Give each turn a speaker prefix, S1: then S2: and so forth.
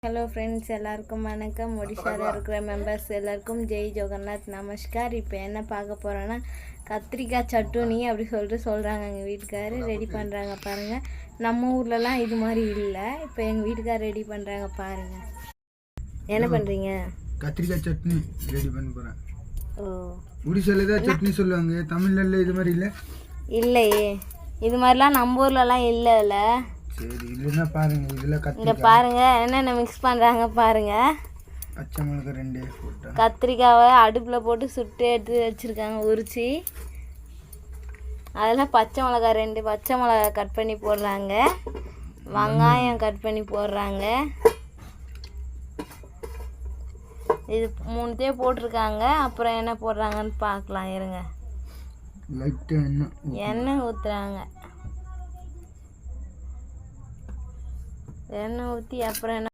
S1: Hello friends, எல்லாருக்கும் வணக்கம். ஒடிஷாவில் இருக்கிற மெம்பர்ஸ் எல்லாருக்கும் ஜெய் ஜெகநாத் நமஸ்கார். இப்போ என்ன பார்க்க போகிறோன்னா கத்திரிக்காய் சட்டுனி அப்படி சொல்கிறாங்க. எங்கள் வீட்டுக்காரர் ரெடி பண்ணுறாங்க பாருங்கள். நம்ம ஊர்லலாம் இது மாதிரி இல்லை. இப்போ எங்கள் வீட்டுக்காரர் ரெடி பண்ணுறாங்க பாருங்கள். என்ன பண்ணுறீங்க?
S2: கத்திரிக்காய் சட்னி ரெடி பண்ண போகிறேன்.
S1: ஓ,
S2: ஒடிசாவில் தான் சட்னி சொல்லுவாங்க, தமிழ்ல இது மாதிரி இல்லை.
S1: இல்லையே, இது மாதிரிலாம் நம்ம ஊர்லலாம் இல்லைல்ல.
S2: சரி, இல்லைன்னா பாருங்க, இதில்
S1: இங்கே பாருங்கள் என்னென்ன மிக்ஸ் பண்ணுறாங்க பாருங்கள்.
S2: பச்சை மிளகாய் 2 போட்டேன்.
S1: கத்திரிக்காவை அடுப்பில் போட்டு சுட்டு எடுத்து வச்சுருக்காங்க உரிச்சி. அதில் பச்சை மிளகாய் 2 பச்சை மிளகாய் கட் பண்ணி போடுறாங்க. வெங்காயம் கட் பண்ணி போடுறாங்க. இது 3 போட்டிருக்காங்க. அப்புறம் என்ன போடுறாங்கன்னு பார்க்கலாம் இருங்க.
S2: லைட்டாக
S1: எண்ணெய் ஊற்றுறாங்க. எண்ணெய் ஊற்றி அப்புறம் என்ன